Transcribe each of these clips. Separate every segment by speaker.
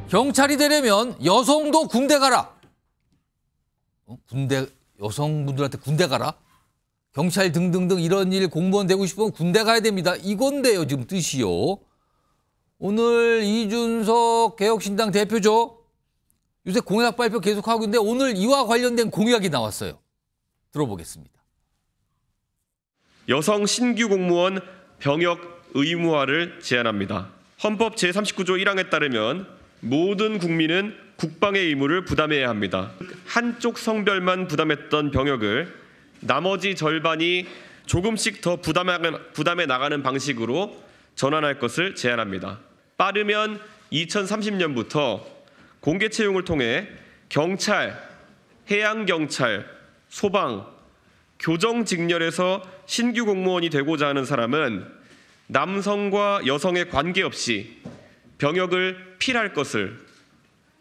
Speaker 1: 경찰이 되려면 여성도 군대 가라. 여성분들한테 군대 가라? 경찰 등등등 이런 일 공무원 되고 싶으면 군대 가야 됩니다. 이건데요, 지금 뜻이요. 오늘 이준석 개혁신당 대표죠. 요새 공약 발표 계속하고 있는데 오늘 이와 관련된 공약이 나왔어요. 들어보겠습니다.
Speaker 2: 여성 신규 공무원 병역 의무화를 제안합니다. 헌법 제39조 1항에 따르면 모든 국민은 국방의 의무를 부담해야 합니다. 한쪽 성별만 부담했던 병역을 나머지 절반이 조금씩 더 부담해 나가는 방식으로 전환할 것을 제안합니다. 빠르면 2030년부터 공개 채용을 통해 경찰, 해양경찰, 소방, 교정 직렬에서 신규 공무원이 되고자 하는 사람은 남성과 여성에 관계없이 병역을 필할 것을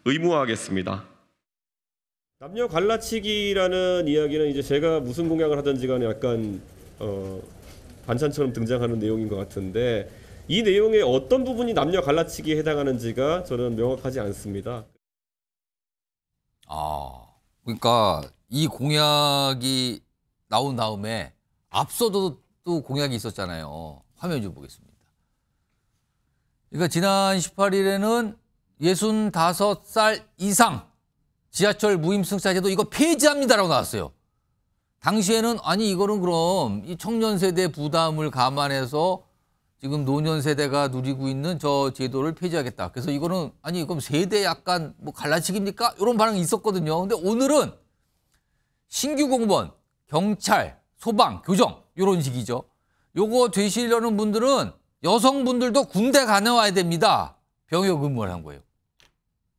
Speaker 2: 의무화하겠습니다.
Speaker 3: 남녀 갈라치기라는 이야기는 이제 제가 무슨 공약을 하든지 간에 약간 반찬처럼 등장하는 내용인 것 같은데 이 내용의 어떤 부분이 남녀 갈라치기에 해당하는지가 저는 명확하지 않습니다.
Speaker 1: 그러니까 이 공약이 나온 다음에 앞서도 또 공약이 있었잖아요. 화면 좀 보겠습니다. 그러니까 지난 18일에는 65살 이상 지하철 무임승차 제도 이거 폐지합니다라고 나왔어요. 당시에는 아니 이거는 그럼 이 청년 세대 부담을 감안해서 지금 노년 세대가 누리고 있는 저 제도를 폐지하겠다. 그래서 이거는 아니 그럼 세대 약간 뭐 갈라치기입니까? 이런 반응이 있었거든요. 근데 오늘은 신규 공무원, 경찰, 소방, 교정 이런 식이죠. 요거 되시려는 분들은 여성분들도 군대 가나와야 됩니다. 병역 의무화를 한 거예요.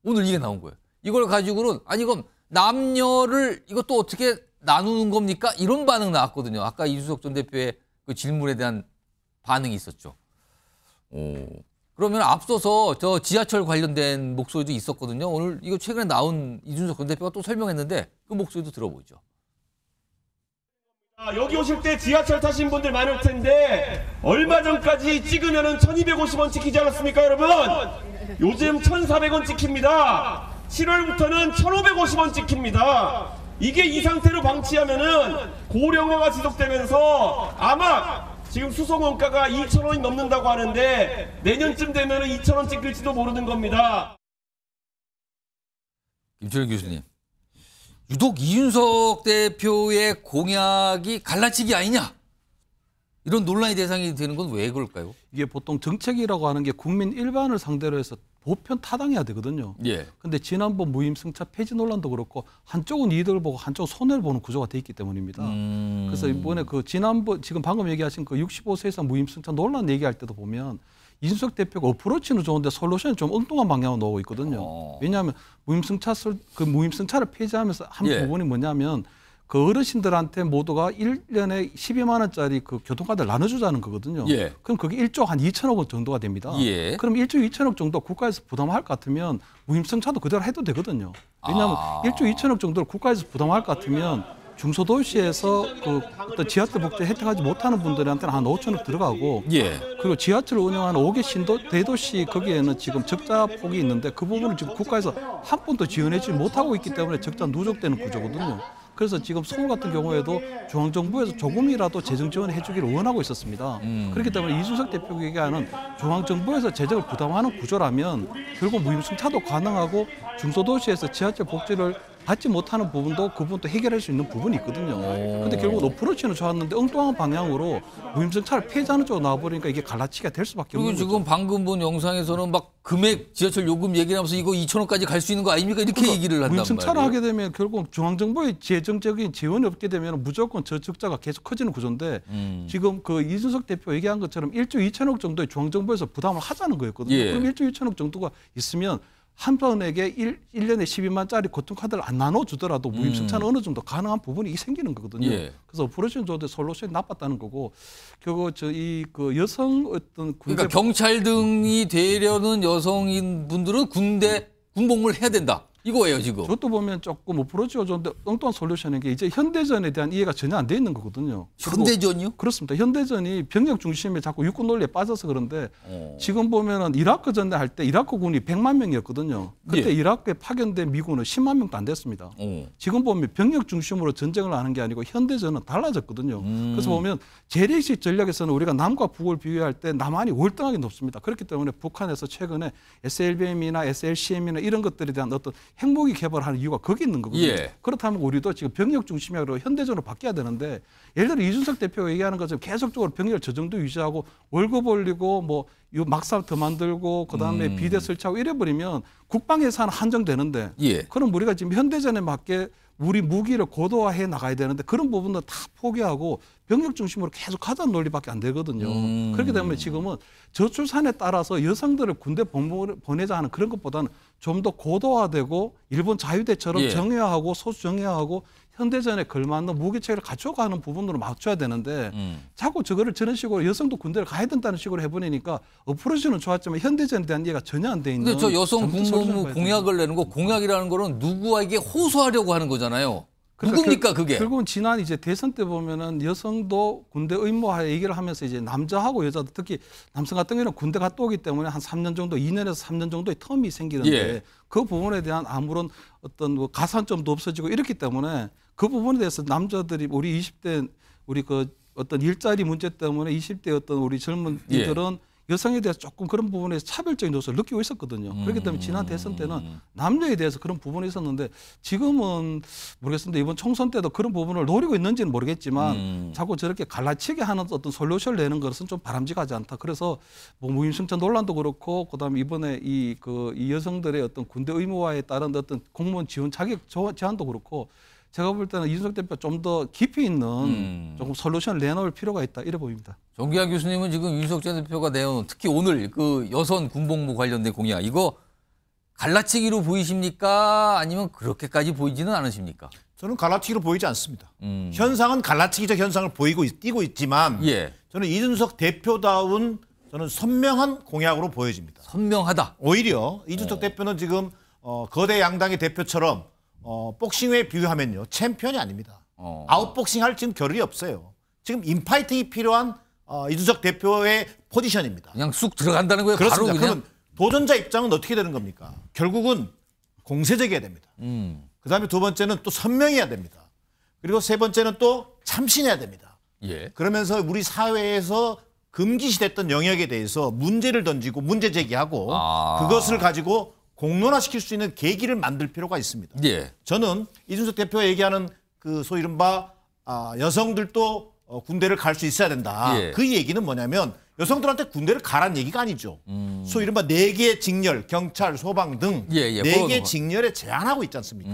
Speaker 1: 오늘 이게 나온 거예요. 이걸 가지고는 아니 그럼 남녀를 이것도 어떻게 나누는 겁니까? 이런 반응 나왔거든요. 아까 이준석 전 대표의 그 질문에 대한 반응이 있었죠. 그러면 앞서서 저 지하철 관련된 목소리도 있었거든요. 오늘 이거 최근에 나온 이준석 전 대표가 또 설명했는데 그 목소리도 들어보죠.
Speaker 3: 여기 오실 때 지하철 타신 분들 많을 텐데 얼마 전까지 찍으면은 1250원 찍히지 않았습니까, 여러분? 요즘 1400원 찍힙니다. 7월부터는 1550원 찍힙니다. 이게 이 상태로 방치하면은 고령화가 지속되면서 아마 지금 수송 원가가 2,000원이 넘는다고 하는데 내년쯤 되면은 2,000원 찍힐지도 모르는 겁니다.
Speaker 1: 김철현 교수님, 유독 이준석 대표의 공약이 갈라치기 아니냐? 이런 논란의 대상이 되는 건 왜 그럴까요?
Speaker 4: 이게 보통 정책이라고 하는 게 국민 일반을 상대로 해서 보편 타당해야 되거든요. 근데 지난번 무임승차 폐지 논란도 그렇고 한쪽은 이득을 보고 한쪽은 손해를 보는 구조가 돼 있기 때문입니다. 그래서 이번에 그 지난번 지금 방금 얘기하신 그 65세 이상 무임승차 논란 얘기할 때도 보면 이준석 대표가 어프로치는 좋은데 솔루션이 좀 엉뚱한 방향으로 나오고 있거든요. 왜냐하면 무임승차를 폐지하면서 한 부분이 뭐냐면 그 어르신들한테 모두가 1년에 12만 원짜리 그 교통카드를 나눠주자는 거거든요. 그럼 그게 1조 한 2천억 원 정도가 됩니다. 그럼 1조 2천억 정도 국가에서 부담할 것 같으면 무임승차도 그대로 해도 되거든요. 왜냐하면 1조 2천억 정도를 국가에서 부담할 것 같으면 중소도시에서 그 어떤 지하철 복지 혜택하지 못하는 분들한테는 한 5천억 들어가고 그리고 지하철을 운영하는 5개 대도시 거기에는 지금 적자 폭이 있는데 그 부분을 지금 국가에서 한 푼도 지원해주지 못하고 있기 때문에 적자 누적되는 구조거든요. 그래서 지금 서울 같은 경우에도 중앙정부에서 조금이라도 재정 지원을 해주기를 원하고 있었습니다. 그렇기 때문에 이준석 대표가 얘기하는 중앙정부에서 재정을 부담하는 구조라면 결국 무임승차도 가능하고 중소도시에서 지하철 복지를 받지 못하는 부분도 그 부분도 해결할 수 있는 부분이 있거든요. 근데 결국 어프로치는 좋았는데 엉뚱한 방향으로 무임승차를 폐지하는 쪽으로 나와버리니까 이게 갈라치기가 될 수밖에 없는 거죠.
Speaker 1: 그리고 지금 방금 본 영상에서는 막 금액, 지하철 요금 얘기하면서 이거 2천원까지 갈 수 있는 거 아닙니까? 이렇게 얘기를 한단 말이에요.
Speaker 4: 무임승차를 하게 되면 결국 중앙정부의 재정적인 지원이 없게 되면 무조건 저 적자가 계속 커지는 구조인데 지금 그 이준석 대표 얘기한 것처럼 1조 2천억 정도의 중앙정부에서 부담을 하자는 거였거든요. 그럼 1조 2천억 정도가 있으면 한 번에게 1년에 12만짜리 교통카드를 안 나눠주더라도 무임승차는 어느 정도 가능한 부분이 생기는 거거든요. 그래서 어프로치는 좋은데 솔루션이 나빴다는 거고 결국 그 여성 어떤
Speaker 1: 그러니까 경찰 등이 되려는 여성인 분들은 군복무를 해야 된다. 이거예요 지금.
Speaker 4: 저것도 보면 조금 어프로치가 좀 엉뚱한 솔루션인 게 이제 현대전에 대한 이해가 전혀 안 돼 있는 거거든요.
Speaker 1: 현대전이요?
Speaker 4: 그렇습니다. 현대전이 병력 중심에 자꾸 육군 논리에 빠져서 그런데 지금 보면은 이라크 전대 할 때 이라크군이 100만 명이었거든요. 그때
Speaker 1: 예.
Speaker 4: 이라크에 파견된 미군은 10만 명도 안 됐습니다. 지금 보면 병력 중심으로 전쟁을 하는 게 아니고 현대전은 달라졌거든요. 그래서 보면 재래식 전략에서는 우리가 남과 북을 비교할 때 남한이 월등하게 높습니다. 그렇기 때문에 북한에서 최근에 SLBM이나 SLCM이나 이런 것들에 대한 어떤 핵무기 개발하는 이유가 거기 있는 거거든요.
Speaker 1: 예.
Speaker 4: 그렇다면 우리도 지금 병력 중심으로 현대전으로 바뀌어야 되는데 예를 들어 이준석 대표가 얘기하는 것처럼 계속적으로 병력을 저 정도 유지하고 월급 올리고 뭐 막상 더 만들고 그다음에 비대 설치하고 이래버리면 국방 예산은 한정되는데
Speaker 1: 예.
Speaker 4: 그럼 우리가 지금 현대전에 맞게 우리 무기를 고도화해 나가야 되는데 그런 부분도 다 포기하고 병력 중심으로 계속 하자는 논리밖에 안 되거든요. 그렇기 때문에 지금은 저출산에 따라서 여성들을 군대 보내자 하는 그런 것보다는 좀 더 고도화되고 일본 자유대처럼
Speaker 1: 예.
Speaker 4: 정예화하고 소수 정예화하고 현대전에 걸맞는 무기체계를 갖춰가는 부분으로 맞춰야 되는데 자꾸 저거를 저런 식으로 여성도 군대를 가야 된다는 식으로 해버리니까 어프로치는 좋았지만 현대전에 대한 이해가 전혀 안 돼 있는.
Speaker 1: 근데 저 여성
Speaker 4: 정치
Speaker 1: 군복무
Speaker 4: 솔루션을
Speaker 1: 공약을 내는 거 공약이라는 거는 누구에게 호소하려고 하는 거잖아요.
Speaker 4: 그러니까
Speaker 1: 누굽니까 그게?
Speaker 4: 결국은 지난 이제 대선 때 보면은 여성도 군대 의무화 얘기를 하면서 이제 남자하고 여자도 특히 남성 같은 경우는 군대 갔다 오기 때문에 한 3년 정도, 2년에서 3년 정도의 텀이 생기는데
Speaker 1: 예.
Speaker 4: 그 부분에 대한 아무런 어떤 뭐 가산점도 없어지고 이렇기 때문에 그 부분에 대해서 남자들이 우리 20대 우리 그 어떤 일자리 문제 때문에 20대 어떤 우리 젊은이들은 여성에 대해서 조금 그런 부분에서 차별적인 요소를 느끼고 있었거든요. 그렇기 때문에 지난 대선 때는 남녀에 대해서 그런 부분이 있었는데 지금은 모르겠습니다. 이번 총선 때도 그런 부분을 노리고 있는지는 모르겠지만 자꾸 저렇게 갈라치게 하는 어떤 솔루션을 내는 것은 좀 바람직하지 않다. 그래서 뭐 무임승차 논란도 그렇고 그다음에 이번에 이 여성들의 어떤 군대 의무화에 따른 어떤 공무원 지원 자격 제한도 그렇고 제가 볼 때는 이준석 대표가 좀 더 깊이 있는 조금 솔루션을 내놓을 필요가 있다 이래 보입니다.
Speaker 1: 정기학 교수님은 지금 윤석열 전 대표가 내온 특히 오늘 그 여성 군복무 관련된 공약 이거 갈라치기로 보이십니까? 아니면 그렇게까지 보이지는 않으십니까?
Speaker 5: 저는 갈라치기로 보이지 않습니다. 현상은 갈라치기적 현상을 띄고 있지만
Speaker 1: 예.
Speaker 5: 저는 이준석 대표다운 저는 선명한 공약으로 보여집니다.
Speaker 1: 선명하다.
Speaker 5: 오히려 이준석 대표는 지금 거대 양당의 대표처럼 복싱에 비유하면요 챔피언이 아닙니다. 아웃복싱할 지금 겨를이 없어요. 지금 인파이팅이 필요한 이준석 대표의 포지션입니다.
Speaker 1: 그냥 쑥 들어간다는 거예요.
Speaker 5: 그렇습니다.
Speaker 1: 바로 그냥.
Speaker 5: 그러면 도전자 입장은 어떻게 되는 겁니까? 결국은 공세적이어야 됩니다. 그다음에 두 번째는 또 선명해야 됩니다. 그리고 세 번째는 또 참신해야 됩니다.
Speaker 1: 예.
Speaker 5: 그러면서 우리 사회에서 금기시됐던 영역에 대해서 문제를 던지고 문제 제기하고 그것을 가지고 공론화시킬 수 있는 계기를 만들 필요가 있습니다.
Speaker 1: 예.
Speaker 5: 저는 이준석 대표가 얘기하는 그 소위 이른바 여성들도 군대를 갈 수 있어야 된다.
Speaker 1: 예.
Speaker 5: 그 얘기는 뭐냐면 여성들한테 군대를 가라는 얘기가 아니죠. 소위 이른바 4개의 직렬, 경찰, 소방 등
Speaker 1: 예, 예.
Speaker 5: 4개의 직렬에 제한하고 있지 않습니까?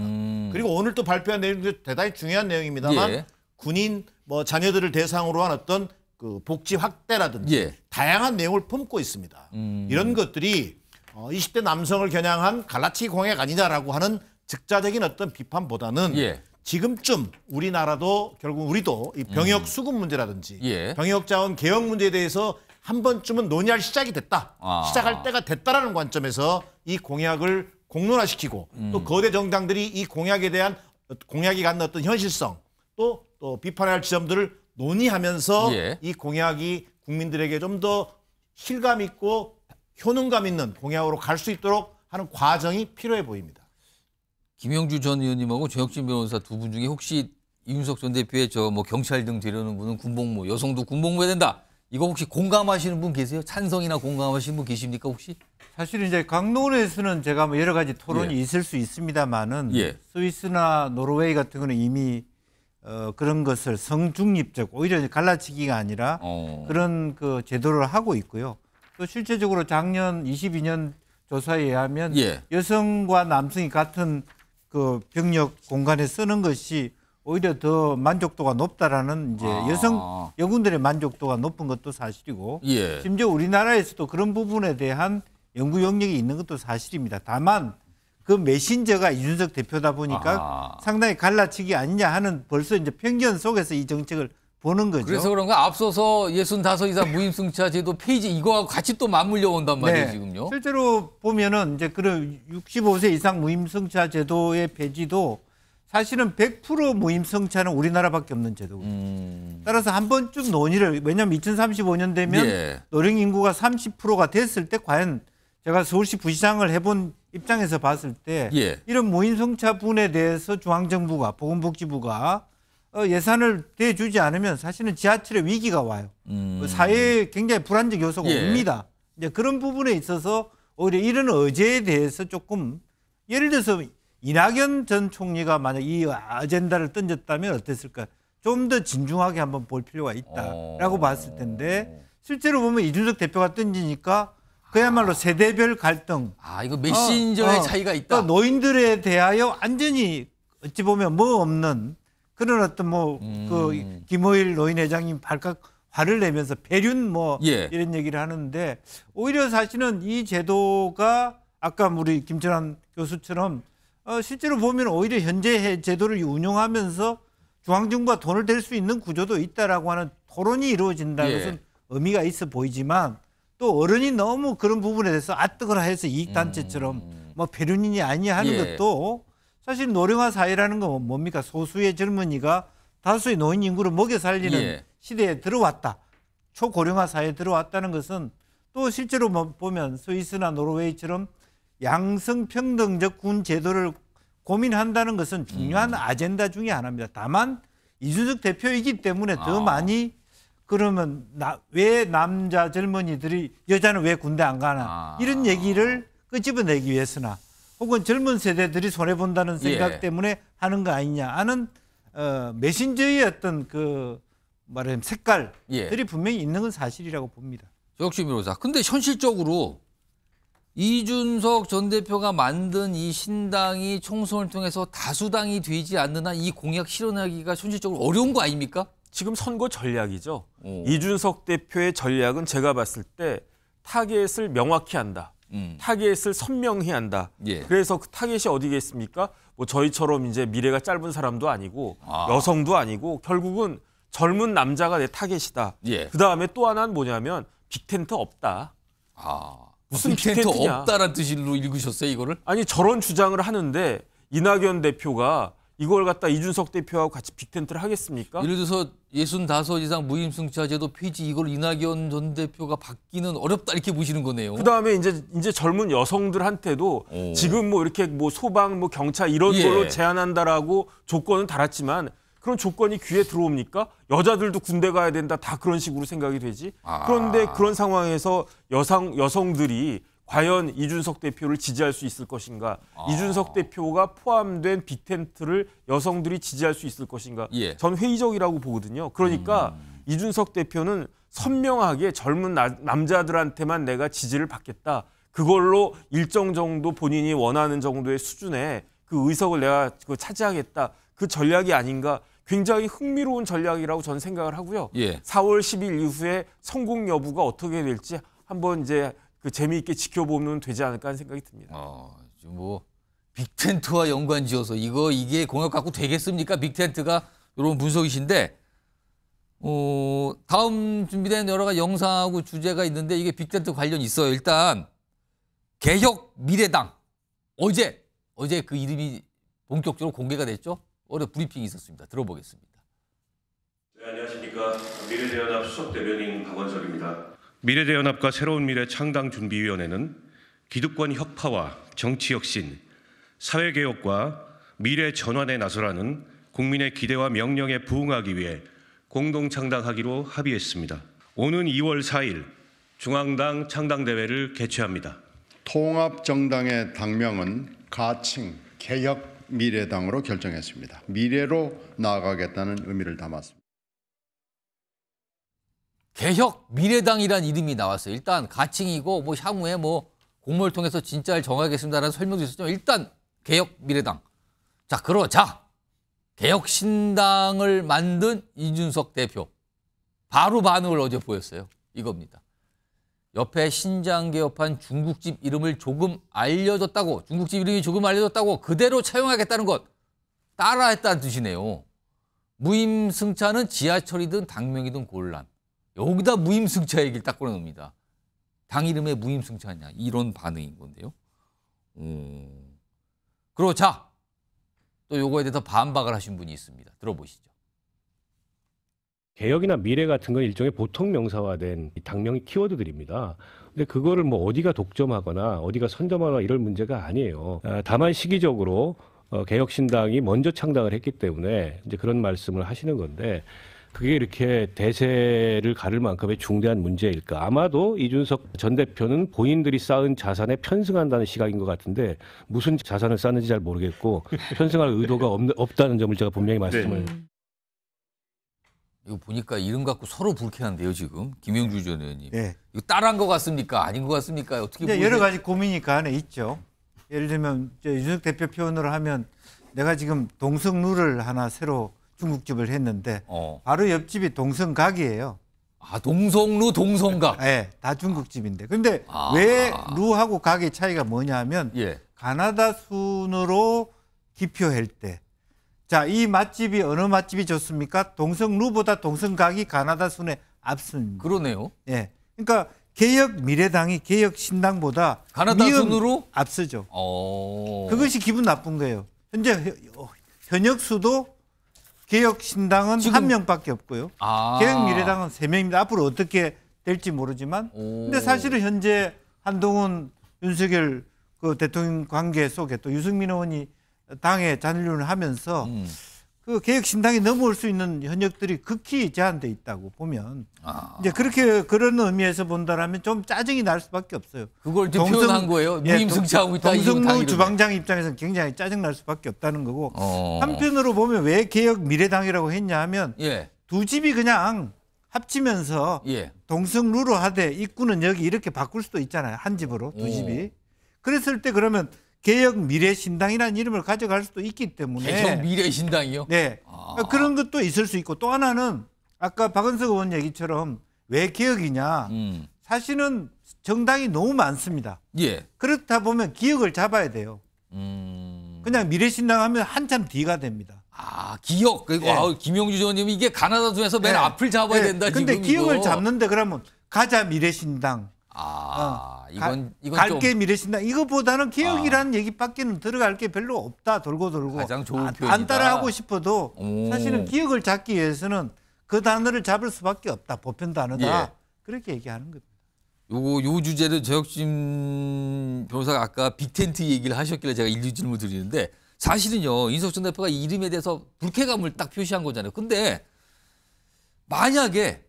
Speaker 5: 그리고 오늘 또 발표한 내용도 대단히 중요한 내용입니다만
Speaker 1: 예.
Speaker 5: 군인 뭐 자녀들을 대상으로 한 어떤 그 복지 확대라든지
Speaker 1: 예.
Speaker 5: 다양한 내용을 품고 있습니다. 이런 것들이 20대 남성을 겨냥한 갈라치기 공약 아니냐라고 하는 즉자적인 어떤 비판보다는
Speaker 1: 예.
Speaker 5: 지금쯤 우리나라도 결국 우리도 이 병역 수급 문제라든지
Speaker 1: 예.
Speaker 5: 병역 자원 개혁 문제에 대해서 한 번쯤은 논의할 시작이 됐다. 시작할 때가 됐다라는 관점에서 이 공약을 공론화시키고 또 거대 정당들이 이 공약에 대한 공약이 갖는 어떤 현실성 또 비판해야 할 지점들을 논의하면서
Speaker 1: 예.
Speaker 5: 이 공약이 국민들에게 좀 더 실감 있고 효능감 있는 공약으로 갈 수 있도록 하는 과정이 필요해 보입니다.
Speaker 1: 김영주 전 의원님하고 조혁진 변호사 두 분 중에 혹시 이준석 전 대표의 저 뭐 경찰 등 되려는 분은 군복무, 여성도 군복무해야 된다. 이거 혹시 공감하시는 분 계세요? 찬성이나 공감하시는 분 계십니까 혹시?
Speaker 6: 사실 이제 강론에서는 제가 뭐 여러 가지 토론이
Speaker 1: 예.
Speaker 6: 있을 수 있습니다만은
Speaker 1: 예.
Speaker 6: 스위스나 노르웨이 같은 경우는 이미 그런 것을 성중립적 오히려 이제 갈라치기가 아니라 그런 그 제도를 하고 있고요. 또 실제적으로 작년 22년 조사에 의하면
Speaker 1: 예.
Speaker 6: 여성과 남성이 같은 그 병력 공간에 쓰는 것이 오히려 더 만족도가 높다라는 이제 여성 여군들의 만족도가 높은 것도 사실이고
Speaker 1: 예.
Speaker 6: 심지어 우리나라에서도 그런 부분에 대한 연구 영역이 있는 것도 사실입니다. 다만 그 메신저가 이준석 대표다 보니까 상당히 갈라치기 아니냐 하는 벌써 이제 편견 속에서 이 정책을 보는 거죠.
Speaker 1: 그래서 그런가 앞서서 65 이상 무임승차 제도 폐지 이거하고 같이 또 맞물려 온단 말이에요,
Speaker 6: 네.
Speaker 1: 지금요.
Speaker 6: 실제로 보면은 이제 그런 65세 이상 무임승차 제도의 폐지도 사실은 100% 무임승차는 우리나라밖에 없는 제도거든요. 따라서 한 번쯤 논의를, 왜냐하면 2035년 되면
Speaker 1: 예.
Speaker 6: 노령 인구가 30%가 됐을 때 과연 제가 서울시 부시장을 해본 입장에서 봤을 때
Speaker 1: 예.
Speaker 6: 이런 무임승차 분에 대해서 중앙정부가 보건복지부가 예산을 대주지 않으면 사실은 지하철의 위기가 와요. 사회에 굉장히 불안적 요소가
Speaker 1: 예.
Speaker 6: 옵니다. 이제 그런 부분에 있어서 오히려 이런 의제에 대해서 조금 예를 들어서 이낙연 전 총리가 만약 이 아젠다를 던졌다면 어땠을까? 좀 더 진중하게 한번 볼 필요가 있다라고 봤을 텐데 실제로 보면 이준석 대표가 던지니까 그야말로 세대별 갈등.
Speaker 1: 이거 메신저의 차이가 있다.
Speaker 6: 그러니까 노인들에 대하여 완전히 어찌 보면 뭐 없는 그런 어떤 그 김호일 노인회장님 발칵 화를 내면서 배륜
Speaker 1: 예.
Speaker 6: 이런 얘기를 하는데 오히려 사실은 이 제도가 아까 우리 김철환 교수처럼 실제로 보면 오히려 현재 제도를 운영하면서 중앙정부가 돈을 댈 수 있는 구조도 있다라고 하는 토론이 이루어진다는
Speaker 1: 예.
Speaker 6: 것은 의미가 있어 보이지만 또 어른이 너무 그런 부분에 대해서 아뜨거나 해서 이익단체처럼 뭐 배륜이니 아니냐 하는
Speaker 1: 예.
Speaker 6: 것도 사실 노령화 사회라는 건 뭡니까? 소수의 젊은이가 다수의 노인 인구를 먹여 살리는
Speaker 1: 예.
Speaker 6: 시대에 들어왔다. 초고령화 사회에 들어왔다는 것은 또 실제로 보면 스위스나 노르웨이처럼 양성평등적 군 제도를 고민한다는 것은 중요한 아젠다 중에 하나입니다. 다만 이준석 대표이기 때문에 더 많이 그러면 왜 남자 젊은이들이 여자는 왜 군대 안 가나 이런 얘기를 끄집어내기 위해서나 혹은 젊은 세대들이 손해본다는 생각
Speaker 1: 예.
Speaker 6: 때문에 하는 거 아니냐 하는 메신저의 어떤 그 말하자면 색깔들이
Speaker 1: 예.
Speaker 6: 분명히 있는 건 사실이라고 봅니다.
Speaker 1: 역시 변호사. 근데 현실적으로 이준석 전 대표가 만든 이 신당이 총선을 통해서 다수당이 되지 않는 한 이 공약 실현하기가 현실적으로 어려운 거 아닙니까?
Speaker 7: 지금 선거 전략이죠. 이준석 대표의 전략은 제가 봤을 때 타겟을 명확히 한다. 타겟을 선명히 한다.
Speaker 1: 예.
Speaker 7: 그래서 그 타겟이 어디겠습니까? 뭐 저희처럼 이제 미래가 짧은 사람도 아니고 여성도 아니고 결국은 젊은 남자가 내 타겟이다.
Speaker 1: 예.
Speaker 7: 그다음에 또 하나는 뭐냐면 빅텐트 없다. 무슨
Speaker 1: 빅텐트
Speaker 7: 빅텐트냐.
Speaker 1: 없다라는 뜻으로 읽으셨어요, 이거를?
Speaker 7: 아니 저런 주장을 하는데 이낙연 대표가 이걸 갖다 이준석 대표하고 같이 빅텐트를 하겠습니까?
Speaker 1: 예를 들어서 65 이상 무임승차 제도 폐지 이걸 이낙연 전 대표가 받기는 어렵다 이렇게 보시는 거네요.
Speaker 7: 그다음에 이제 젊은 여성들한테도 지금 뭐 이렇게 뭐 소방 뭐 경찰 이런
Speaker 1: 예.
Speaker 7: 걸로 제한한다라고 조건은 달았지만 그런 조건이 귀에 들어옵니까? 여자들도 군대 가야 된다 다 그런 식으로 생각이 되지. 그런데 그런 상황에서 여성들이 과연 이준석 대표를 지지할 수 있을 것인가? 이준석 대표가 포함된 빅텐트를 여성들이 지지할 수 있을 것인가?
Speaker 1: 예.
Speaker 7: 전 회의적이라고 보거든요. 그러니까 이준석 대표는 선명하게 젊은 남자들한테만 내가 지지를 받겠다. 그걸로 일정 정도 본인이 원하는 정도의 수준의 그 의석을 내가 차지하겠다. 그 전략이 아닌가? 굉장히 흥미로운 전략이라고 저는 생각을 하고요.
Speaker 1: 예.
Speaker 7: 4월 10일 이후에 성공 여부가 어떻게 될지 한번 이제 그 재미있게 지켜보면 되지 않을까 하는 생각이 듭니다.
Speaker 1: 지금 뭐 빅텐트와 연관지어서 이게 공약 갖고 되겠습니까? 빅텐트가 이런 분석이신데 다음 준비된 여러 가지 영상하고 주제가 있는데 이게 빅텐트 관련이 있어요. 일단 개혁 미래당 어제 그 이름이 본격적으로 공개가 됐죠. 어제 브리핑이 있었습니다. 들어보겠습니다.
Speaker 2: 네, 안녕하십니까. 미래대연합 수석대변인 박원석입니다. 미래대연합과 새로운 미래 창당준비위원회는 기득권 혁파와 정치혁신, 사회개혁과 미래 전환에 나서라는 국민의 기대와 명령에 부응하기 위해 공동 창당하기로 합의했습니다. 오는 2월 4일 중앙당 창당대회를 개최합니다.
Speaker 8: 통합정당의 당명은 가칭 개혁미래당으로 결정했습니다. 미래로 나아가겠다는 의미를 담았습니다.
Speaker 1: 개혁 미래당이라는 이름이 나왔어요. 일단 가칭이고 뭐 향후에 뭐 공모를 통해서 진짜를 정하겠습니다라는 설명도 있었지만 일단 개혁 미래당. 자, 그러자 개혁 신당을 만든 이준석 대표 바로 반응을 어제 보였어요. 이겁니다. 옆에 신장 개업한 중국집 이름을 조금 알려줬다고, 중국집 이름이 조금 알려줬다고 그대로 차용하겠다는 것 따라했다는 뜻이네요. 무임승차는 지하철이든 당명이든 곤란. 여기다 무임승차 얘기를 딱 꺼내놓습니다. 당 이름에 무임승차냐 이런 반응인 건데요. 그리고 자, 또 요거에 대해서 반박을 하신 분이 있습니다. 들어보시죠.
Speaker 9: 개혁이나 미래 같은 건 일종의 보통 명사화된 당명의 키워드들입니다. 근데 그거를 뭐 어디가 독점하거나 어디가 선점하거나 이럴 문제가 아니에요. 다만 시기적으로 개혁신당이 먼저 창당을 했기 때문에 이제 그런 말씀을 하시는 건데 그게 이렇게 대세를 가를 만큼의 중대한 문제일까? 아마도 이준석 전 대표는 본인들이 쌓은 자산에 편승한다는 시각인 것 같은데 무슨 자산을 쌓는지 잘 모르겠고 편승할 의도가 없다는 점을 제가 분명히 말씀을.
Speaker 1: 이거 보니까 이름 갖고 서로 불쾌한데요, 지금. 김영주 전 의원님.
Speaker 6: 네.
Speaker 1: 이거 따라한 것 같습니까? 아닌 것 같습니까? 어떻게 보세요?
Speaker 6: 여러 가지 고민이 그 안에 있죠. 예를 들면 이준석 대표 표현으로 하면 내가 지금 동성루를 하나 새로 중국집을 했는데 바로 옆집이 동성각이에요.
Speaker 1: 아, 동성루, 동성각.
Speaker 6: 네, 다 중국집인데. 근데 왜 루하고 각의 차이가 뭐냐 하면 가나다 순으로 기표할 때 자, 이 맛집이 어느 맛집이 좋습니까? 동성루보다 동성각이 가나다 순에 앞섭니다.
Speaker 1: 그러네요.
Speaker 6: 예. 그러니까 개혁 미래당이 개혁 신당보다
Speaker 1: 가나다 순으로
Speaker 6: 앞서죠. 그것이 기분 나쁜 거예요. 현재 현역 수도 개혁 신당은 한 명밖에 없고요. 개혁 미래당은 3명입니다. 앞으로 어떻게 될지 모르지만 근데 사실은 현재 한동훈 윤석열 그 대통령 관계 속에 또 유승민 의원이 당에 잔류를 하면서 그 개혁 신당이 넘어올 수 있는 현역들이 극히 제한돼 있다고 보면 이제 그렇게 그런 의미에서 본다라면 좀 짜증이 날 수밖에 없어요.
Speaker 1: 그걸 이제 표현한 거예요. 무임승차하고 있다.
Speaker 6: 동성루 주방장 입장에서는 굉장히 짜증 날 수밖에 없다는 거고 한편으로 보면 왜 개혁 미래당이라고 했냐 하면 두 집이 그냥 합치면서 동성루로 하되 입구는 여기 이렇게 바꿀 수도 있잖아요. 한 집으로 두 집이. 그랬을 때 그러면 개혁 미래신당이라는 이름을 가져갈 수도 있기 때문에.
Speaker 1: 개혁 미래신당이요?
Speaker 6: 네. 그런 것도 있을 수 있고 또 하나는 아까 박은석 의원 얘기처럼 왜 개혁이냐. 사실은 정당이 너무 많습니다. 그렇다 보면 기억을 잡아야 돼요. 그냥 미래신당 하면 한참 뒤가 됩니다.
Speaker 1: 기억. 그리고 김영주 의원님이 이게 가나다 순에서 맨 앞을 잡아야 된다.
Speaker 6: 근데 기억을 잡는데 그러면 가자 미래신당.
Speaker 1: 이건
Speaker 6: 갈게 미래신당 이거보다는 개혁이라는 얘기밖에는 들어갈 게 별로 없다. 돌고
Speaker 1: 가장 좋은 표현이다.
Speaker 6: 안 따라하고 싶어도 사실은 기억을 잡기 위해서는 그 단어를 잡을 수밖에 없다. 보편 단어다. 그렇게 얘기하는 겁니다.
Speaker 1: 요 주제를 저혁진 변호사가 아까 빅텐트 얘기를 하셨길래 제가 일부 질문을 드리는데 사실은요. 이준석 전 대표가 이름에 대해서 불쾌감을 딱 표시한 거잖아요. 근데 만약에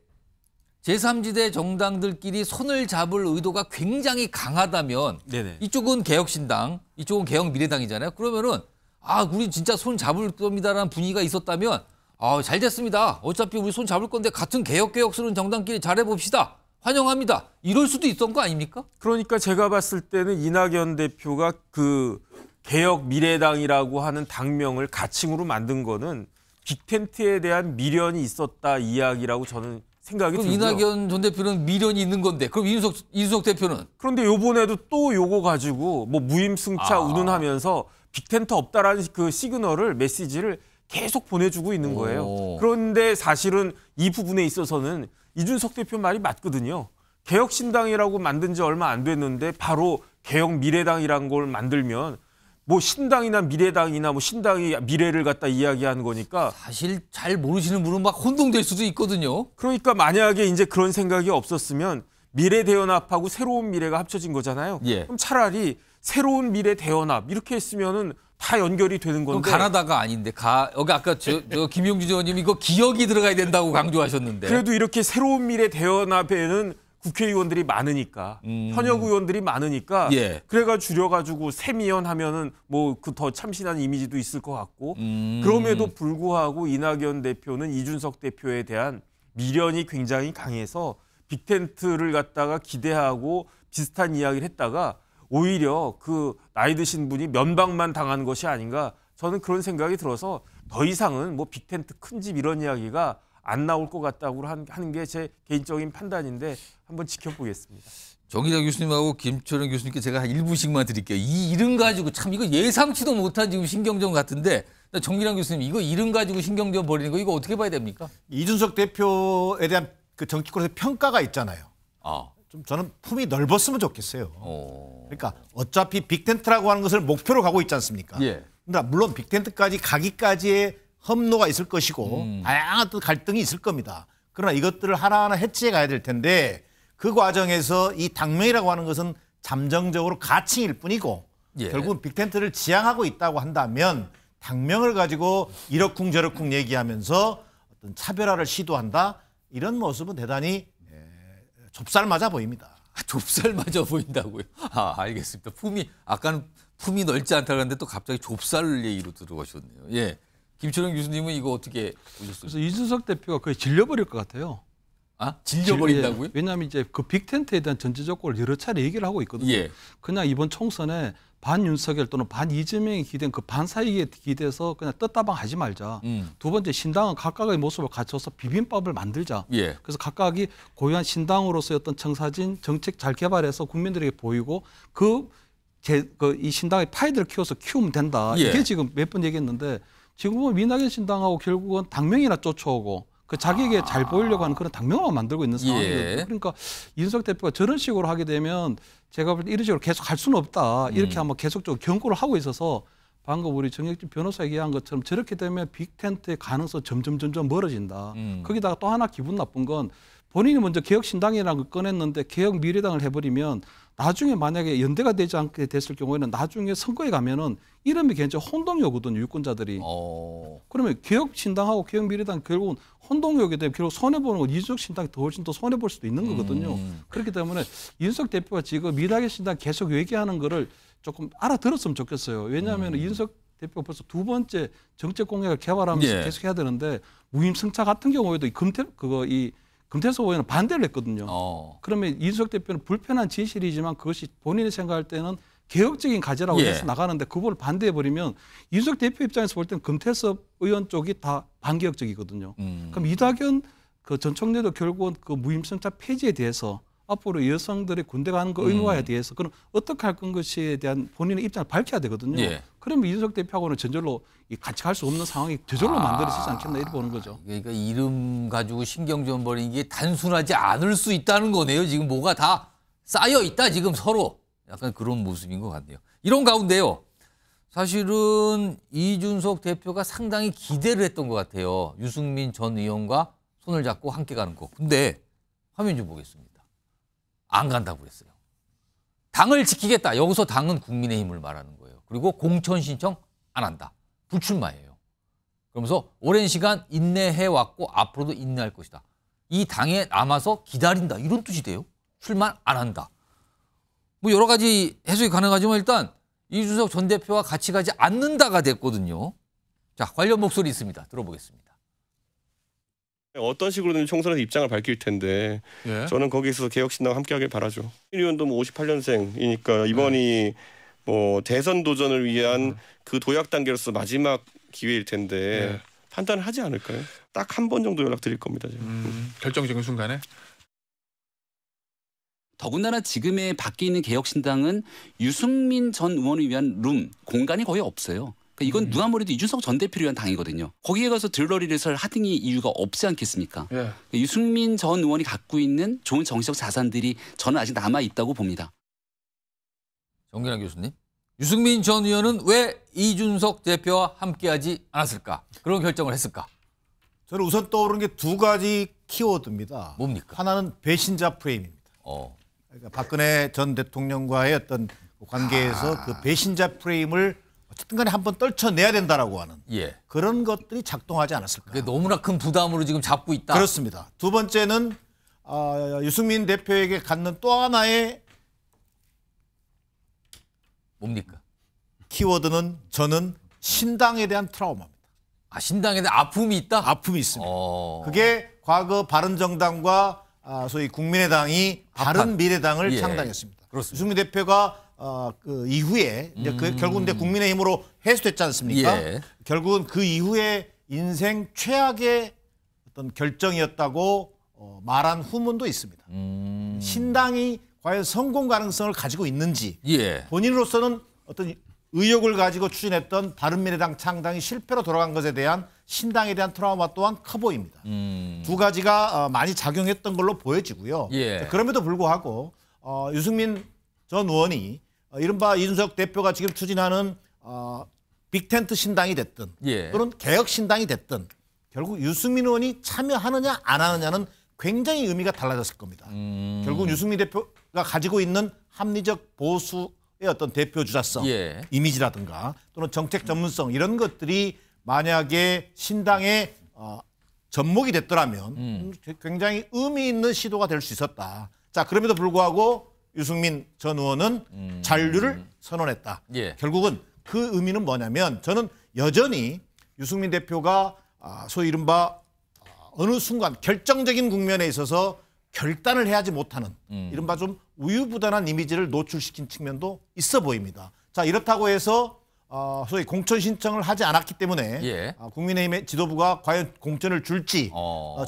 Speaker 1: 제3지대 정당들끼리 손을 잡을 의도가 굉장히 강하다면 이쪽은 개혁신당, 이쪽은 개혁미래당이잖아요. 그러면은 우리 진짜 손 잡을 겁니다라는 분위기가 있었다면 잘 됐습니다. 어차피 우리 손 잡을 건데 같은 개혁스러운 정당끼리 잘해봅시다. 환영합니다. 이럴 수도 있었던 거 아닙니까?
Speaker 7: 그러니까 제가 봤을 때는 이낙연 대표가 그 개혁미래당이라고 하는 당명을 가칭으로 만든 거는 빅텐트에 대한 미련이 있었다 이야기라고 저는 생각이 들고요.
Speaker 1: 이낙연 전 대표는 미련이 있는 건데 그럼 이준석 대표는?
Speaker 7: 그런데 요번에도 또 요거 가지고 뭐 무임승차 운운하면서 빅텐트 없다라는 그 시그널을 메시지를 계속 보내주고 있는 거예요. 그런데 사실은 이 부분에 있어서는 이준석 대표 말이 맞거든요. 개혁신당이라고 만든 지 얼마 안 됐는데 바로 개혁미래당이라는 걸 만들면 뭐 신당이나 미래당이나 뭐 신당이 미래를 갖다 이야기하는 거니까
Speaker 1: 사실 잘 모르시는 분은 막 혼동될 수도 있거든요.
Speaker 7: 그러니까 만약에 이제 그런 생각이 없었으면 미래대연합하고 새로운 미래가 합쳐진 거잖아요. 그럼 차라리 새로운 미래대연합 이렇게 했으면은 다 연결이 되는 건데.
Speaker 1: 그럼 가나다가 아닌데 여기 아까 저 김용주 의원님 이거 기억이 들어가야 된다고 강조하셨는데.
Speaker 7: 그래도 이렇게 새로운 미래대연합에는 국회의원들이 많으니까 현역 의원들이 많으니까 그래가 줄여가지고 새미연 하면은 뭐 그 더 참신한 이미지도 있을 것 같고 그럼에도 불구하고 이낙연 대표는 이준석 대표에 대한 미련이 굉장히 강해서 빅텐트를 갖다가 기대하고 비슷한 이야기를 했다가 오히려 그 나이 드신 분이 면박만 당한 것이 아닌가 저는 그런 생각이 들어서 더 이상은 뭐 빅텐트 큰 집 이런 이야기가 안 나올 것 같다고 하는 게 제 개인적인 판단인데 한번 지켜보겠습니다.
Speaker 1: 정의당 교수님하고 김철현 교수님께 제가 한 1분씩만 드릴게요. 이 이름 가지고 참 이거 예상치도 못한 지금 신경전 같은데 정기랑 교수님, 이거 이름 가지고 신경전 벌이는 거 이거 어떻게 봐야 됩니까?
Speaker 5: 이준석 대표에 대한 그 정치권에서 평가가 있잖아요.
Speaker 1: 아.
Speaker 5: 좀 저는 품이 넓었으면 좋겠어요. 그러니까 어차피 빅텐트라고 하는 것을 목표로 가고 있지 않습니까?
Speaker 1: 예.
Speaker 5: 그러니까 물론 빅텐트까지 가기까지의 험로가 있을 것이고 다양한 또 갈등이 있을 겁니다. 그러나 이것들을 하나하나 해치해 가야 될 텐데 그 과정에서 이 당명이라고 하는 것은 잠정적으로 가칭일 뿐이고
Speaker 1: 예.
Speaker 5: 결국은 빅텐트를 지향하고 있다고 한다면 당명을 가지고 이러쿵 저러쿵 얘기하면서 어떤 차별화를 시도한다. 이런 모습은 대단히 좁쌀맞아 보입니다.
Speaker 1: 좁쌀맞아 보인다고요? 아, 알겠습니다. 아까는 품이 넓지 않다 그랬는데 또 갑자기 좁쌀 얘기로 들어가셨네요. 예. 김철영 교수님은 이거 어떻게 보셨어요?
Speaker 4: 그래서 이준석 대표가 거의 질려버릴 것 같아요.
Speaker 1: 아? 질려버린다고요?
Speaker 4: 예. 왜냐하면 이제 그 빅텐트에 대한 전제 조건을 여러 차례 얘기를 하고 있거든요.
Speaker 1: 예.
Speaker 4: 그냥 이번 총선에 반윤석열 또는 반이재명이 기댄 그 반사이에 기대서 그냥 떴다방 하지 말자. 두 번째, 신당은 각각의 모습을 갖춰서 비빔밥을 만들자.
Speaker 1: 예.
Speaker 4: 그래서 각각이 고유한 신당으로서의 어떤 청사진 정책 잘 개발해서 국민들에게 보이고 이 신당의 파이들을 키우면 된다.
Speaker 1: 예.
Speaker 4: 이게 지금 몇 번 얘기했는데 지금 보면 민하겐 신당하고 결국은 당명이나 쫓아오고 그 자기에게 잘 보이려고 하는 그런 당명만 만들고 있는 상황이거든요.
Speaker 1: 예.
Speaker 4: 그러니까 이준석 대표가 저런 식으로 하게 되면 제가 볼 때 이런 식으로 계속 할 수는 없다. 이렇게 한번 계속적으로 경고를 하고 있어서 방금 우리 정혁진 변호사 얘기한 것처럼 저렇게 되면 빅텐트의 가능성 점점 멀어진다. 거기다가 또 하나 기분 나쁜 건 본인이 먼저 개혁신당이라는 걸 꺼냈는데 개혁미래당을 해버리면 나중에 만약에 연대가 되지 않게 됐을 경우에는 나중에 선거에 가면은 이름이 굉장히 혼동이 오거든요, 유권자들이. 그러면 개혁신당하고 개혁미래당 결국은 혼동이 오게 되면 결국 손해보는 건 이준석 신당이 훨씬 더 손해볼 수도 있는 거거든요. 그렇기 때문에 이준석 대표가 지금 미래의 신당 계속 얘기하는 거를 조금 알아들었으면 좋겠어요. 왜냐하면 이준석 대표가 벌써 두 번째 정책 공약을 개발하면서
Speaker 1: 예.
Speaker 4: 계속 해야 되는데 무임승차 같은 경우에도 금태섭 의원은 반대를 했거든요. 그러면 이준석 대표는 불편한 진실이지만 그것이 본인이 생각할 때는 개혁적인 과제라고
Speaker 1: 예.
Speaker 4: 해서 나가는데 그걸 반대해버리면 이준석 대표 입장에서 볼 때는 금태섭 의원 쪽이 다 반개혁적이거든요. 그럼 이낙연 전 총리도 결국은 그 무임승차 폐지에 대해서 앞으로 여성들이 군대 가는 거 의무화에 대해서 그럼 어떻게 할 것에 대한 본인의 입장을 밝혀야 되거든요.
Speaker 1: 예.
Speaker 4: 그러면 이준석 대표하고는 저절로 같이 갈 수 없는 상황이 저절로 만들어지지 않겠나 이렇게 보는 거죠.
Speaker 1: 그러니까 이름 가지고 신경전 벌이는 게 단순하지 않을 수 있다는 거네요. 지금 뭐가 다 쌓여 있다 지금 서로. 약간 그런 모습인 것 같네요. 이런 가운데요. 사실은 이준석 대표가 상당히 기대를 했던 것 같아요. 유승민 전 의원과 손을 잡고 함께 가는 거. 근데 화면 좀 보겠습니다. 안 간다고 그랬어요. 당을 지키겠다. 여기서 당은 국민의힘을 말하는 거예요. 그리고 공천 신청 안 한다. 불출마예요. 그러면서 오랜 시간 인내해왔고 앞으로도 인내할 것이다. 이 당에 남아서 기다린다. 이런 뜻이 돼요. 출마 안 한다. 뭐 여러 가지 해석이 가능하지만 일단 이준석 전 대표와 같이 가지 않는다가 됐거든요. 자, 관련 목소리 있습니다. 들어보겠습니다.
Speaker 2: 어떤 식으로든 총선에서 입장을 밝힐 텐데
Speaker 10: 예.
Speaker 2: 저는 거기에 있어서 개혁신당 함께하길 바라죠. 일 의원도 뭐 58년생이니까 이번이 뭐 대선 도전을 위한 그 도약 단계로서 마지막 기회일 텐데 판단을 하지 않을까요? 딱 한 번 정도 연락드릴 겁니다.
Speaker 10: 결정적인 순간에.
Speaker 11: 더군다나 지금의 밖에 있는 개혁신당은 유승민 전 의원을 위한 공간이 거의 없어요. 그러니까 이건 누가 뭐래도 이준석 전 대표를 위한 당이거든요. 거기에 가서 들러리를 설 하등의 이유가 없지 않겠습니까?
Speaker 10: 예.
Speaker 11: 유승민 전 의원이 갖고 있는 좋은 정치적 자산들이 저는 아직 남아있다고 봅니다.
Speaker 1: 정기란 교수님. 유승민 전 의원은 왜 이준석 대표와 함께하지 않았을까? 그런 결정을 했을까?
Speaker 5: 저는 우선 떠오르는 게 두 가지 키워드입니다.
Speaker 1: 뭡니까?
Speaker 5: 하나는 배신자 프레임입니다. 그러니까 박근혜 전 대통령과의 어떤 관계에서 그 배신자 프레임을 어쨌든 간에 한번 떨쳐내야 된다라고 하는 그런 것들이 작동하지 않았을까.
Speaker 1: 그게 너무나 큰 부담으로 지금 잡고 있다.
Speaker 5: 그렇습니다. 두 번째는 유승민 대표에게 갖는 또 하나의
Speaker 1: 뭡니까?
Speaker 5: 키워드는 저는 신당에 대한 트라우마입니다.
Speaker 1: 아, 신당에 대한 아픔이 있다?
Speaker 5: 아픔이 있습니다. 그게 과거 바른정당과 소위 국민의당이 바른 미래당을 창당했습니다.
Speaker 1: 그렇습니다.
Speaker 5: 유승민 대표가 그 이후에 이제 결국은 국민의힘으로 해소됐지 않습니까? 결국은 그 이후에 인생 최악의 어떤 결정이었다고 말한 후문도 있습니다. 신당이 과연 성공 가능성을 가지고 있는지 본인으로서는 어떤 의욕을 가지고 추진했던 바른미래당 창당이 실패로 돌아간 것에 대한 신당에 대한 트라우마 또한 커 보입니다. 두 가지가 많이 작용했던 걸로 보여지고요.
Speaker 1: 예.
Speaker 5: 그럼에도 불구하고 유승민 전 의원이 이른바 이준석 대표가 지금 추진하는 빅텐트 신당이 됐든
Speaker 1: 예.
Speaker 5: 또는 개혁 신당이 됐든 결국 유승민 의원이 참여하느냐 안 하느냐는 굉장히 의미가 달라졌을 겁니다. 결국 유승민 대표가 가지고 있는 합리적 보수의 어떤 대표 주자성,
Speaker 1: 예.
Speaker 5: 이미지라든가 또는 정책 전문성 이런 것들이 만약에 신당의 접목이 됐더라면 굉장히 의미 있는 시도가 될 수 있었다. 자, 그럼에도 불구하고 유승민 전 의원은 잔류를 선언했다.
Speaker 1: 예.
Speaker 5: 결국은 그 의미는 뭐냐면 저는 여전히 유승민 대표가 소위 이른바 어느 순간 결정적인 국면에 있어서 결단을 해야지 못하는 이른바 좀 우유부단한 이미지를 노출시킨 측면도 있어 보입니다. 자, 이렇다고 해서 소위 공천 신청을 하지 않았기 때문에
Speaker 1: 예.
Speaker 5: 국민의힘의 지도부가 과연 공천을 줄지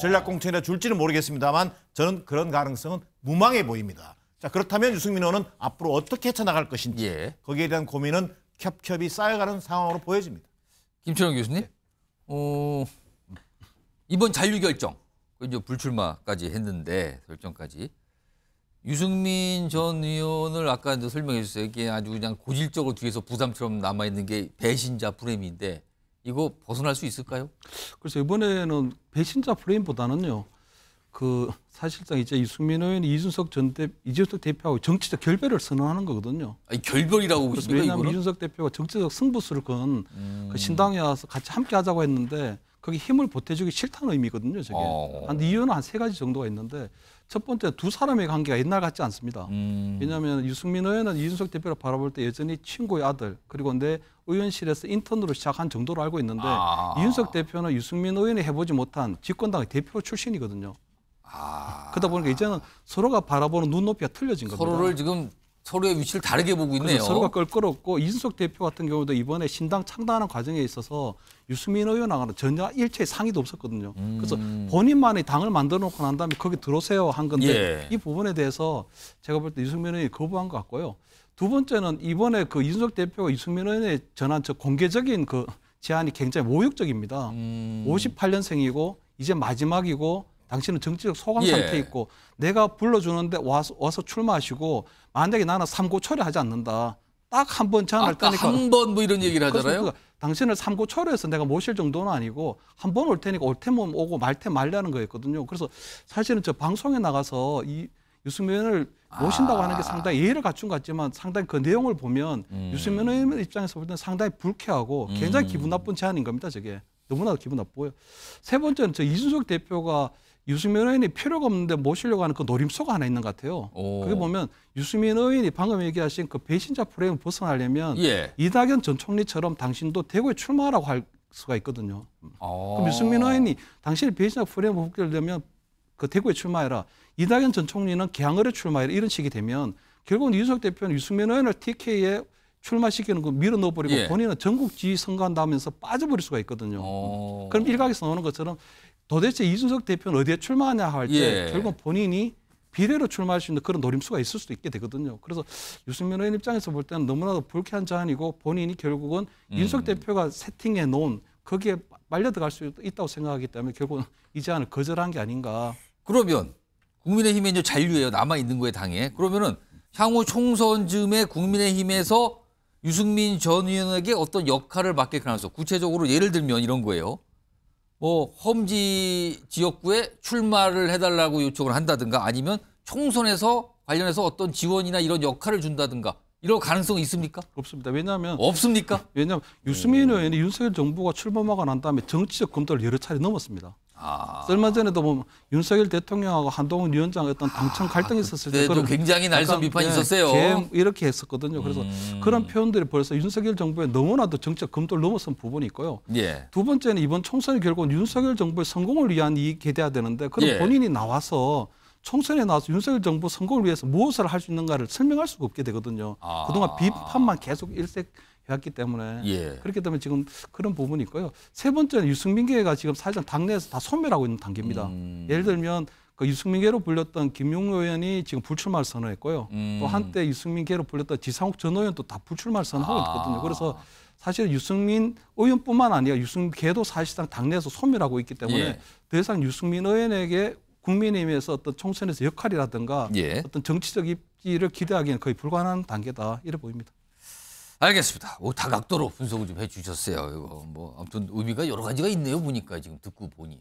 Speaker 5: 전략 공천이라 줄지는 모르겠습니다만 저는 그런 가능성은 무망해 보입니다. 자, 그렇다면 유승민 의원은 앞으로 어떻게 헤쳐나갈 것인지
Speaker 1: 예.
Speaker 5: 거기에 대한 고민은 겹겹이 쌓여가는 상황으로 보여집니다.
Speaker 1: 김철영 교수님, 이번 잔류 결정, 이제 불출마까지 했는데 결정까지 유승민 전 의원을 아까 이제 설명해 주셨어요. 이게 아주 그냥 고질적으로 뒤에서 부담처럼 남아 있는 게 배신자 프레임인데 이거 벗어날 수 있을까요?
Speaker 4: 그래서 이번에는 배신자 프레임보다는요. 사실상 이제 유승민 의원이 이준석 대표하고 정치적 결별을 선언하는 거거든요.
Speaker 1: 아니, 결별이라고 보십니까?
Speaker 4: 왜냐하면
Speaker 1: 이거는?
Speaker 4: 이준석 대표가 정치적 승부수를 건 그 신당에 와서 같이 함께 하자고 했는데 거기 힘을 보태주기 싫다는 의미거든요. 저게. 이유는 한 3가지 정도가 있는데 첫 번째 두 사람의 관계가 옛날 같지 않습니다. 왜냐하면 유승민 의원은 이준석 대표를 바라볼 때 여전히 친구의 아들 그리고 내 의원실에서 인턴으로 시작한 정도로 알고 있는데 이준석 대표는 유승민 의원이 해보지 못한 집권당의 대표 출신이거든요. 그러다 보니까 이제는 서로가 바라보는 눈높이가 틀려진 겁니다.
Speaker 1: 서로를 지금 서로의 위치를 다르게 보고 있네요.
Speaker 4: 서로가 껄끄럽고 이준석 대표 같은 경우도 이번에 신당 창당하는 과정에 있어서 유승민 의원하고는 전혀 일체의 상의도 없었거든요. 그래서 본인만이 당을 만들어 놓고 난 다음에 거기 들어오세요 한 건데
Speaker 1: 예.
Speaker 4: 이 부분에 대해서 제가 볼 때 유승민 의원이 거부한 것 같고요. 두 번째는 이번에 그 이준석 대표가 유승민 의원에 전한 저 공개적인 그 제안이 굉장히 모욕적입니다. 58년생이고 이제 마지막이고 당신은 정치적 소강 상태에 있고 내가 불러주는데 와서 출마하시고 만약에 나는 삼고초려 하지 않는다. 딱 한 번 제안할 테니까.
Speaker 1: 한 번 뭐 이런 얘기를 하잖아요.
Speaker 4: 그러니까 당신을 삼고초려해서 내가 모실 정도는 아니고 한 번 올 테니까 올 테면 오고 말 테 말라는 거였거든요. 그래서 사실은 저 방송에 나가서 이 유승민 의원을 모신다고 하는 게 상당히 예의를 갖춘 것 같지만 상당히 그 내용을 보면 유승민 의원 입장에서 볼 때는 상당히 불쾌하고 굉장히 기분 나쁜 제안인 겁니다. 저게. 너무나도 기분 나쁘고요. 세 번째는 저 이준석 대표가 유승민 의원이 필요가 없는데 모시려고 하는 그 노림수가 하나 있는 것 같아요. 그게 보면 유승민 의원이 방금 얘기하신 그 배신자 프레임을 벗어나려면 이낙연 전 총리처럼 당신도 대구에 출마하라고 할 수가 있거든요. 그럼 유승민 의원이 당신이 배신자 프레임을 벗기려면 그 대구에 출마해라. 이낙연 전 총리는 개항을에 출마해라. 이런 식이 되면 결국은 이준석 대표는 유승민 의원을 TK에 출마시키는 거 밀어 넣어버리고 본인은 전국 지휘 선거한다면서 빠져버릴 수가 있거든요. 그럼 일각에서 나오는 것처럼 도대체 이준석 대표는 어디에 출마하냐 할 때 결국 본인이 비례로 출마할 수 있는 그런 노림수가 있을 수도 있게 되거든요. 그래서 유승민 의원 입장에서 볼 때는 너무나도 불쾌한 제안이고 본인이 결국은 이준석 대표가 세팅해 놓은 거기에 말려 들어갈 수 있다고 생각하기 때문에 결국은 이 제안을 거절한 게 아닌가.
Speaker 1: 그러면 국민의힘에 이제 잔류예요. 남아있는 거에 당에. 그러면은 향후 총선 즈음에 국민의힘에서 유승민 전 의원에게 어떤 역할을 맡길 가능성. 구체적으로 예를 들면 이런 거예요. 뭐 험지 지역구에 출마를 해달라고 요청을 한다든가 아니면 총선에서 관련해서 어떤 지원이나 이런 역할을 준다든가 이럴 가능성이 있습니까?
Speaker 4: 없습니다. 왜냐하면
Speaker 1: 없습니까?
Speaker 4: 왜냐하면 유승민 의원이 윤석열 정부가 출범하고 난 다음에 정치적 검토를 여러 차례 넘었습니다. 얼마 전에도 뭐 윤석열 대통령하고 한동훈 위원장 어떤 당청 갈등이 있었을 때
Speaker 1: 그래도 굉장히 날선 비판이 있었어요.
Speaker 4: 이렇게 했었거든요. 그래서 그런 표현들이 벌써 윤석열 정부에 너무나도 정치적 검토를 넘어선 부분이 있고요. 두 번째는 이번 총선이 결국은 윤석열 정부의 성공을 위한 이익이 돼야 되는데 그럼 본인이 나와서 총선에 나와서 윤석열 정부 선거를 위해서 무엇을 할 수 있는가를 설명할 수가 없게 되거든요. 그동안 비판만 계속 일색해왔기 때문에 그렇기 때문에 지금 그런 부분이 있고요. 세 번째는 유승민계가 지금 사실상 당내에서 다 소멸하고 있는 단계입니다. 예를 들면 그 유승민계로 불렸던 김용호 의원이 지금 불출마를 선언했고요. 또 한때 유승민계로 불렸던 지상욱 전 의원도 다 불출마를 선언하고 있거든요. 그래서 사실 유승민 의원뿐만 아니라 유승민계도 사실상 당내에서 소멸하고 있기 때문에
Speaker 1: 예.
Speaker 4: 더 이상 유승민 의원에게 국민의힘에서 어떤 총선에서 역할이라든가
Speaker 1: 예.
Speaker 4: 어떤 정치적 입지를 기대하기는 거의 불가능한 단계다 이래 보입니다.
Speaker 1: 알겠습니다. 다각도로 분석을 좀 해주셨어요. 이거 뭐 아무튼 의미가 여러 가지가 있네요. 보니까 지금 듣고 보니요.